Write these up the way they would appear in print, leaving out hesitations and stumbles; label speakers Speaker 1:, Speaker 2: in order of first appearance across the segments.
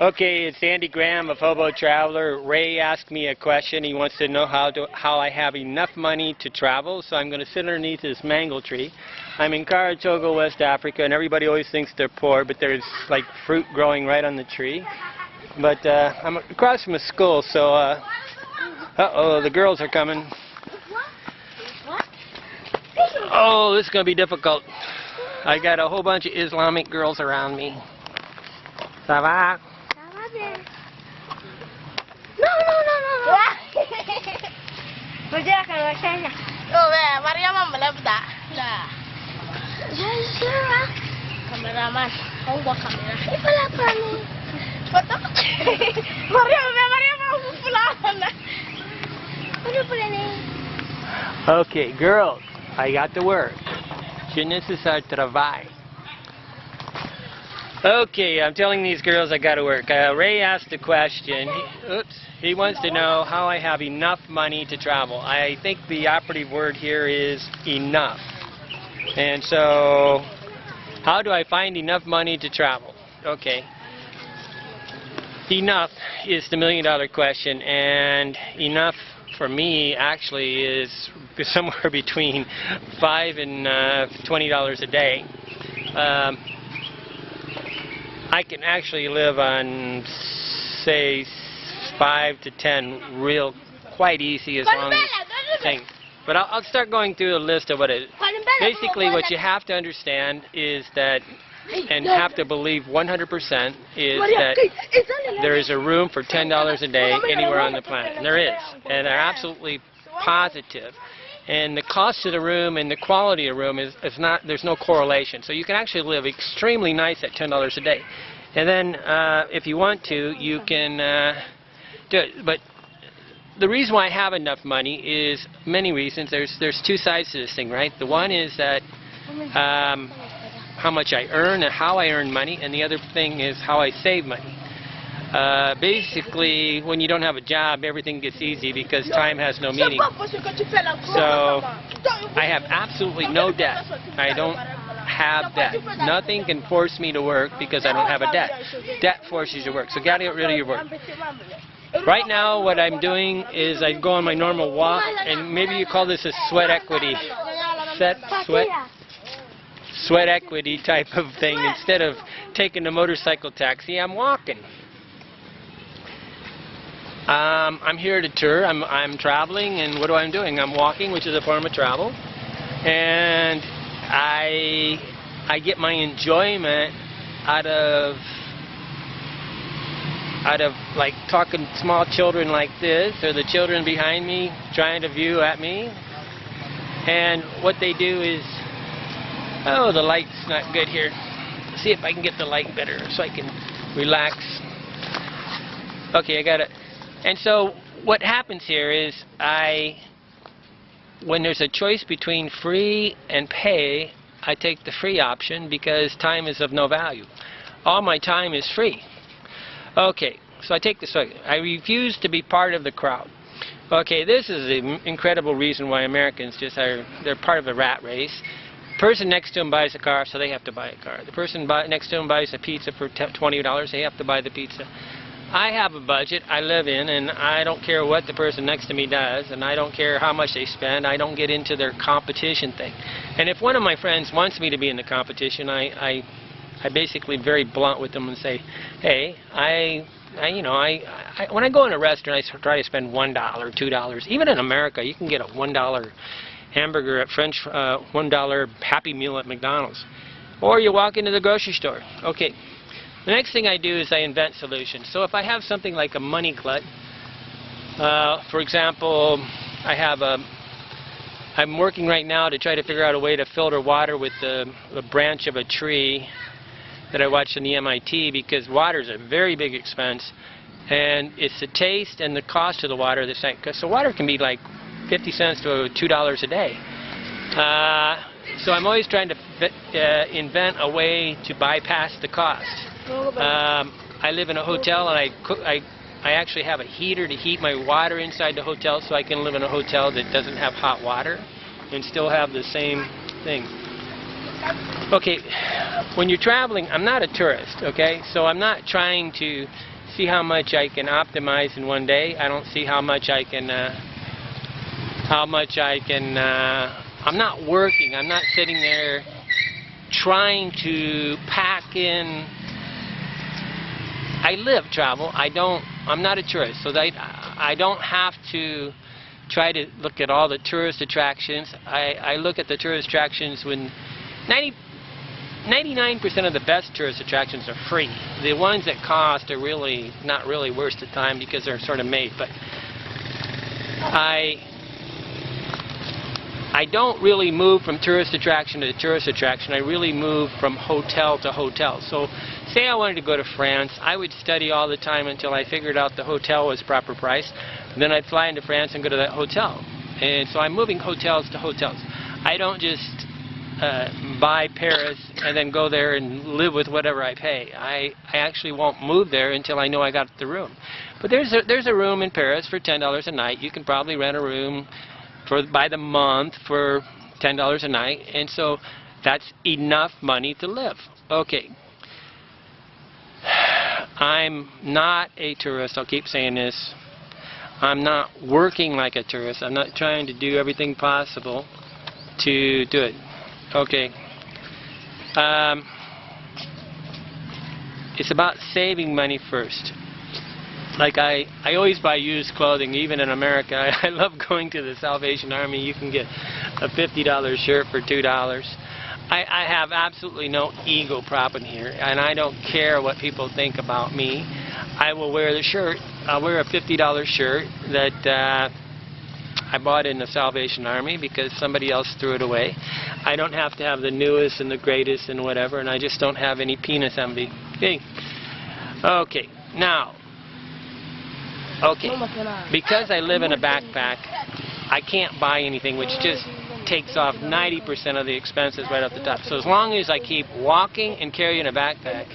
Speaker 1: Okay, it's Andy Graham of Hobo Traveler. Ray asked me a question. He wants to know how I have enough money to travel. So I'm going to sit underneath this mango tree. I'm in Togo, West Africa, and everybody always thinks they're poor, but there's like fruit growing right on the tree. But I'm across from a school, so uh-oh, the girls are coming. Oh, this is going to be difficult. I got a whole bunch of Islamic girls around me. Ça va?
Speaker 2: No. Kerja kan rasanya. Oh, Maria membalap dah. Dah. Ya, kameraman. Kau bawa kamera. Apa ni? Foto. Maria mau pulang. Mana pulang ni?
Speaker 1: Okay, girls, I got to work. Je necessite travail. Okay, I'm telling these girls I got to work. Ray asked a question. He wants to know how I have enough money to travel. I think the operative word here is enough. And so, how do I find enough money to travel? Okay. Enough is the million-dollar question, and enough for me actually is somewhere between $5 and $20 a day. I can actually live on, say, 5 to 10 real quite easy as long as things. But I'll start going through a list of what it is. Basically, what you have to understand is that, and have to believe 100%, is that there is a room for $10 a day anywhere on the planet. And there is. And they're absolutely positive. And the cost of the room and the quality of the room is not, there's no correlation. So you can actually live extremely nice at $10 a day. And then if you want to, you can do it. But the reason why I have enough money is many reasons. There's two sides to this thing, right? The one is that how much I earn and how I earn money, and the other thing is how I save money. Basically, when you don't have a job, everything gets easy because time has no meaning. So, I have absolutely no debt. I don't have debt. Nothing can force me to work because I don't have a debt. Debt forces you to work, so got to get rid of your work. Right now, what I'm doing is I go on my normal walk, and maybe you call this a sweat equity. Sweat equity type of thing. Instead of taking a motorcycle taxi, I'm walking. I'm here to tour. I'm traveling, and what am I doing? I'm walking, which is a form of travel, and I get my enjoyment out of like talking to small children like this, or the children behind me trying to view at me. And what they do is, oh, the light's not good here. See if I can get the light better so I can relax. Okay, I got it. And so what happens here is when there's a choice between free and pay, I take the free option because time is of no value. All my time is free. Okay, so I take this. I refuse to be part of the crowd. Okay, this is an incredible reason why Americans they're part of a rat race. The person next to them buys a car, so they have to buy a car. The person next to them buys a pizza for $20, they have to buy the pizza. I have a budget I live in, and I don't care what the person next to me does, and I don't care how much they spend. I don't get into their competition thing. And if one of my friends wants me to be in the competition, I basically very blunt with them and say, hey, when I go in a restaurant, I try to spend $1, $2. Even in America, you can get a $1 hamburger at $1 Happy Meal at McDonald's. Or you walk into the grocery store. Okay. The next thing I do is I invent solutions. So if I have something like a money glut, for example, I'm working right now to try to figure out a way to filter water with the branch of a tree that I watched in the MIT, because water is a very big expense, and it's the taste and the cost of the water that's like, so water can be like 50 cents to $2 a day. So I'm always trying to invent a way to bypass the cost. I live in a hotel, and I actually have a heater to heat my water inside the hotel, so I can live in a hotel that doesn't have hot water and still have the same thing. Okay, when you're traveling, I'm not a tourist, okay? So I'm not trying to see how much I can optimize in one day. I don't see how much I can, I'm not working. I'm not sitting there trying to pack in. I live travel. I'm not a tourist, so that I don't have to try to look at all the tourist attractions. I look at the tourist attractions when 99% of the best tourist attractions are free. The ones that cost are really not really worth the time because they're sort of made. But I don't really move from tourist attraction to tourist attraction. I really move from hotel to hotel. So say I wanted to go to France, I would study all the time until I figured out the hotel was proper price. Then I'd fly into France and go to that hotel. And so I'm moving hotels to hotels. I don't just buy Paris and then go there and live with whatever I pay. I actually won't move there until I know I got the room. But there's a room in Paris for $10 a night. You can probably rent a room by the month for $10 a night, and so that's enough money to live. Okay. I'm not a tourist. I'll keep saying this. I'm not working like a tourist. I'm not trying to do everything possible to do it. Okay. It's about saving money first. Like I always buy used clothing, even in America. I love going to the Salvation Army. You can get a $50 shirt for $2. I have absolutely no ego problem here, and I don't care what people think about me. I will wear the shirt. I'll wear a $50 shirt that I bought in the Salvation Army because somebody else threw it away. I don't have to have the newest and the greatest and whatever, and I just don't have any penis envy. Okay. Okay. Now. Okay. Because I live in a backpack, I can't buy anything, which just takes off 90% of the expenses right off the top. So as long as I keep walking and carrying a backpack,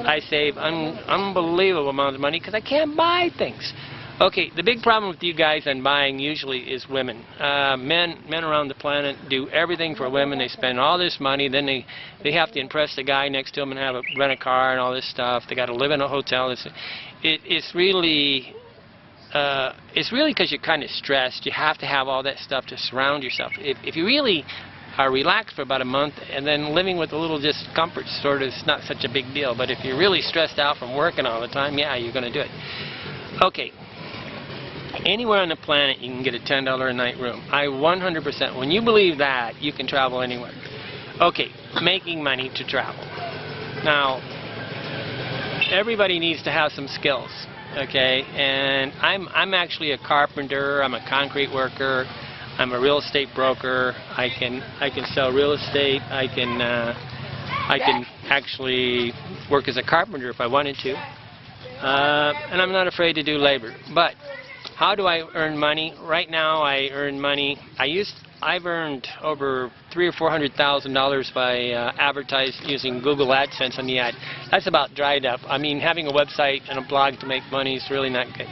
Speaker 1: I save an unbelievable amount of money because I can't buy things. Okay, the big problem with you guys on buying usually is women. Men around the planet do everything for women. They spend all this money, then they have to impress the guy next to them and rent a car and all this stuff. They got to live in a hotel. It's really because you're kind of stressed. You have to have all that stuff to surround yourself. If you really are relaxed for about a month and then living with a little discomfort sort of is not such a big deal. But if you're really stressed out from working all the time, yeah, you're going to do it. Okay. Anywhere on the planet you can get a $10 a night room. I 100%. When you believe that, you can travel anywhere. Okay, making money to travel. Now, everybody needs to have some skills. Okay, and I'm actually a carpenter. I'm a concrete worker. I'm a real estate broker. I can sell real estate. I can actually work as a carpenter if I wanted to. And I'm not afraid to do labor. But how do I earn money? Right now I earn money. I've earned over $300,000 or $400,000 by advertising using Google AdSense on the ad. That's about dried up. I mean, having a website and a blog to make money is really not good.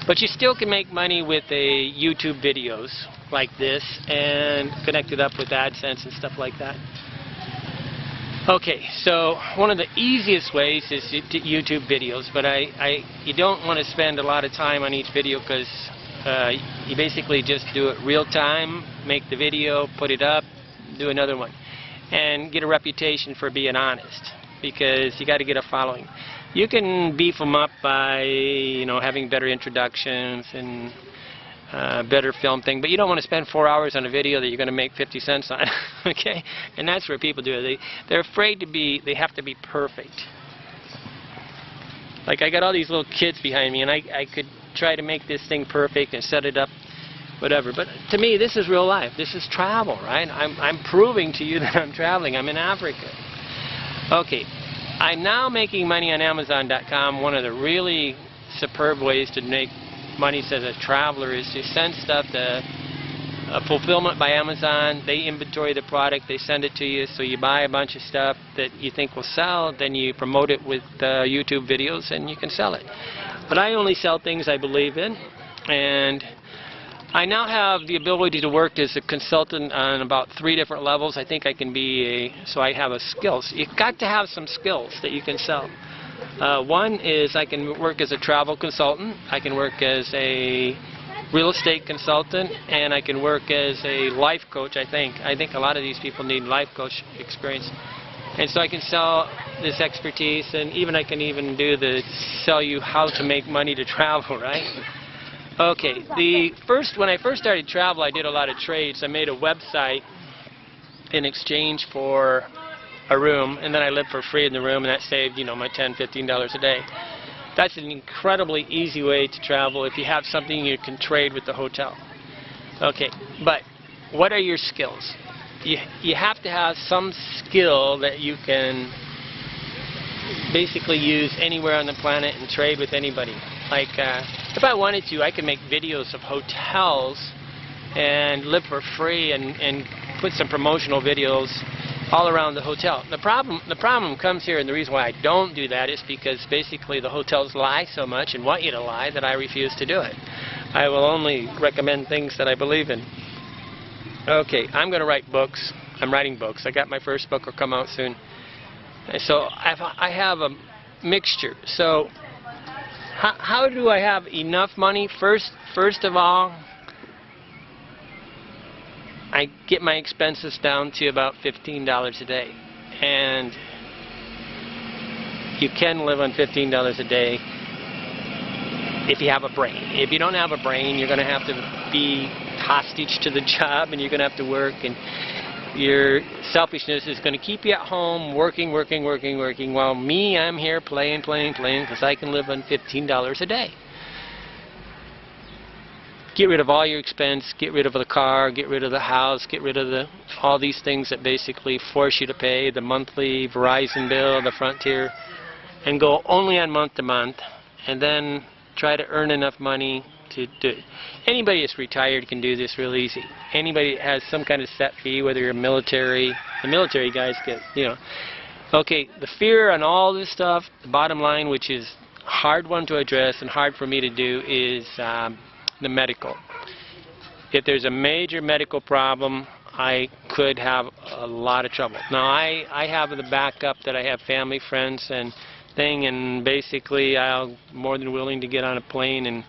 Speaker 1: But you still can make money with YouTube videos like this and connect it up with AdSense and stuff like that. Okay, so one of the easiest ways is YouTube videos, but you don't want to spend a lot of time on each video because you basically just do it real time, make the video, put it up, do another one, and get a reputation for being honest because you got to get a following. You can beef them up by having better introductions and better film thing, but you don't want to spend 4 hours on a video that you're going to make 50 cents on. Okay, and that's where people do it. They're afraid they have to be perfect. Like I got all these little kids behind me, and I could try to make this thing perfect and set it up, whatever. But to me, this is real life. This is travel, right? I'm proving to you that I'm traveling. I'm in Africa. Okay, I'm now making money on Amazon.com. One of the really superb ways to make money as a traveler is to send stuff to fulfillment by Amazon. They inventory the product, they send it to you, so you buy a bunch of stuff that you think will sell, then you promote it with YouTube videos and you can sell it. But I only sell things I believe in, and I now have the ability to work as a consultant on about 3 different levels. I think I can be so I have a skills. You've got to have some skills that you can sell. One is I can work as a travel consultant, I can work as a real estate consultant, and I can work as a life coach, I think. I think a lot of these people need life coach experience. And so I can sell this expertise, and I can even do sell you how to make money to travel, right? Okay, when I first started travel, I did a lot of trades. I made a website in exchange for a room, and then I lived for free in the room, and that saved, my $10, $15 a day. That's an incredibly easy way to travel if you have something you can trade with the hotel. Okay, but what are your skills? You have to have some skill that you can basically use anywhere on the planet and trade with anybody. Like, if I wanted to, I could make videos of hotels and live for free and put some promotional videos all around the hotel. The problem comes here, and the reason why I don't do that is because basically the hotels lie so much and want you to lie that I refuse to do it. I will only recommend things that I believe in. Okay, I'm going to write books. I'm writing books. I got my first book will come out soon. And so I have a mixture. So how do I have enough money? First of all, I get my expenses down to about $15 a day, and you can live on $15 a day if you have a brain. If you don't have a brain, you're going to have to be hostage to the job, and you're going to have to work, and your selfishness is going to keep you at home working, while me, I'm here playing, because I can live on $15 a day. Get rid of all your expense, get rid of the car, get rid of the house, get rid of all these things that basically force you to pay the monthly Verizon bill, the Frontier, and go only on month to month, and then try to earn enough money to do it. Anybody that's retired can do this real easy. Anybody that has some kind of set fee, whether you're military, the military guys get, Okay, the fear on all this stuff, the bottom line, which is a hard one to address and hard for me to do, is the medical. If there's a major medical problem, I could have a lot of trouble. Now, I have the backup that I have family, friends, and basically I'm more than willing to get on a plane and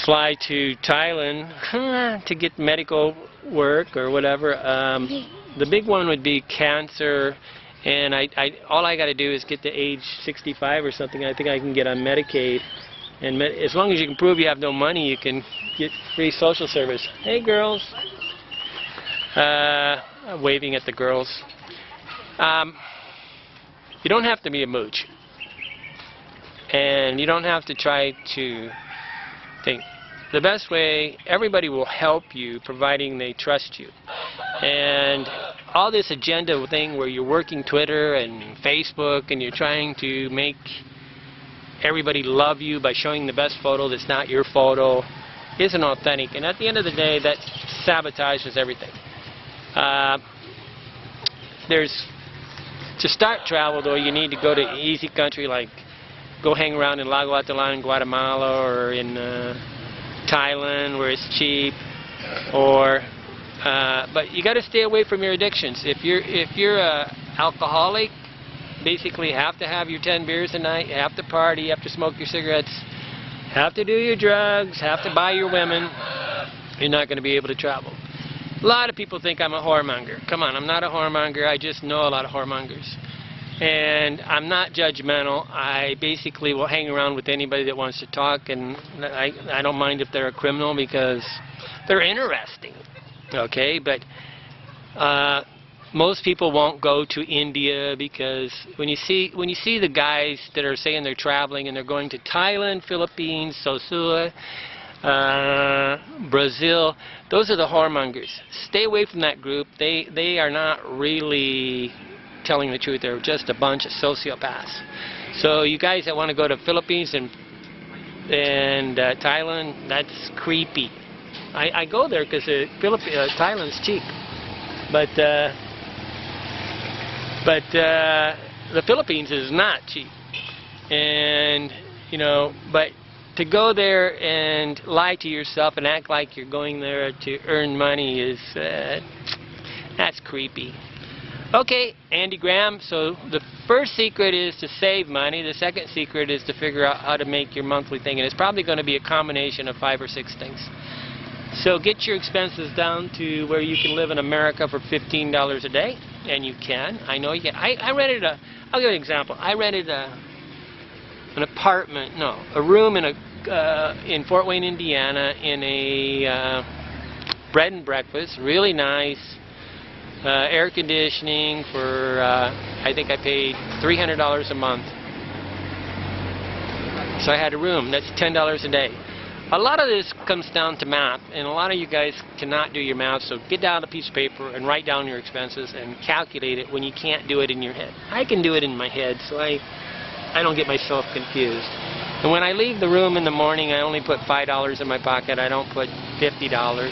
Speaker 1: fly to Thailand to get medical work or whatever. The big one would be cancer, and all I got to do is get to age 65 or something. I think I can get on Medicaid. And as long as you can prove you have no money, you can get free social service. Hey, girls. Waving at the girls. You don't have to be a mooch. And you don't have to try to think. The best way, everybody will help you providing they trust you. And all this agenda thing where you're working Twitter and Facebook and you're trying to make everybody love you by showing the best photo that's not your photo isn't authentic, and at the end of the day that sabotages everything. To start travel though, you need to go to an easy country, like go hang around in Lago Atitlan in Guatemala or in Thailand where it's cheap, or but you got to stay away from your addictions. If you're a alcoholic, basically you have to have your 10 beers a night, you have to party, you have to smoke your cigarettes, have to do your drugs, have to buy your women, you're not going to be able to travel. A lot of people think I'm a whoremonger. Come on, I'm not a whoremonger, I just know a lot of whoremongers. And I'm not judgmental. I basically will hang around with anybody that wants to talk, and I don't mind if they're a criminal because they're interesting. Okay, but most people won't go to India because when you see the guys that are saying they're traveling and they're going to Thailand, Philippines, Sosua, Brazil, those are the whoremongers. Stay away from that group. They are not really telling the truth. They're just a bunch of sociopaths. So you guys that want to go to Philippines and Thailand, that's creepy. I go there because Thailand's cheap, but the Philippines is not cheap, and but to go there and lie to yourself and act like you're going there to earn money is, that's creepy. Okay, Andy Graham, so the first secret is to save money. The second secret is to figure out how to make your monthly thing, and it's probably going to be a combination of 5 or 6 things. So get your expenses down to where you can live in America for $15 a day, and you can. I know you can. I rented a, I'll give you an example. I rented a room in Fort Wayne, Indiana, in a bread and breakfast, really nice, air conditioning for, I think I paid $300 a month. So I had a room. That's $10 a day. A lot of this comes down to math, and a lot of you guys cannot do your math, so get down a piece of paper and write down your expenses and calculate it when you can't do it in your head. I can do it in my head, so I don't get myself confused. And when I leave the room in the morning, I only put $5 in my pocket. I don't put $50,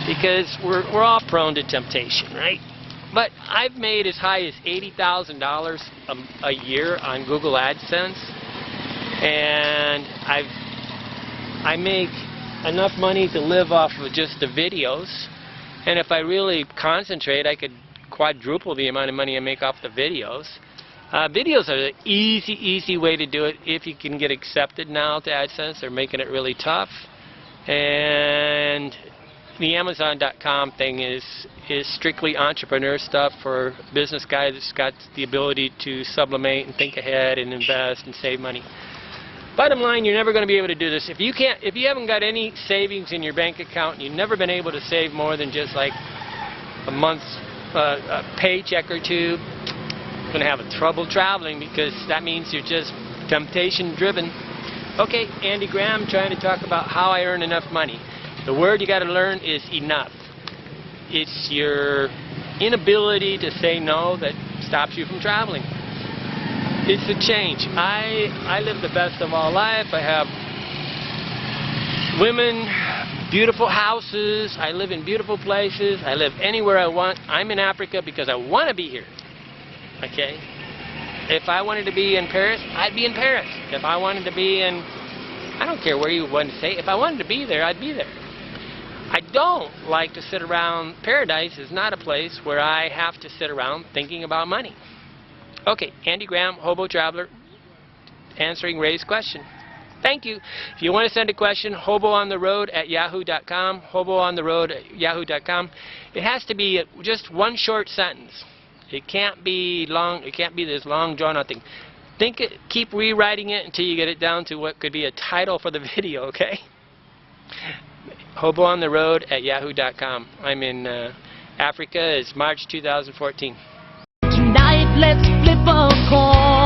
Speaker 1: because we're all prone to temptation, right? But I've made as high as $80,000 a year on Google AdSense, and I make enough money to live off of just the videos, and if I really concentrate, I could quadruple the amount of money I make off the videos. Videos are the easy way to do it if you can get accepted now to AdSense. They're making it really tough, and the Amazon.com thing is strictly entrepreneur stuff for a business guy that's got the ability to sublimate and think ahead and invest and save money. Bottom line, you're never going to be able to do this if you haven't got any savings in your bank account, and you've never been able to save more than just like a month's a paycheck or two. You're going to have trouble traveling, because that means you're just temptation driven. Okay, Andy Graham trying to talk about how I earn enough money. The word you got to learn is enough. It's your inability to say no that stops you from traveling. It's a change. I live the best of all life. I have women, beautiful houses. I live in beautiful places. I live anywhere I want. I'm in Africa because I want to be here. Okay? If I wanted to be in Paris, I'd be in Paris. If I wanted to be in, I don't care where you want to say, if I wanted to be there, I'd be there. I don't like to sit around. Paradise is not a place where I have to sit around thinking about money. Okay, Andy Graham, Hobo Traveler, answering Ray's question. Thank you. If you want to send a question, hoboontheroad@yahoo.com, hoboontheroad@yahoo.com. It has to be just one short sentence. It can't be long. It can't be this long, drawn-out thing. Keep rewriting it until you get it down to what could be a title for the video, okay? hoboontheroad@yahoo.com. I'm in Africa. It's March 2014.
Speaker 3: Tonight let's flip a coin.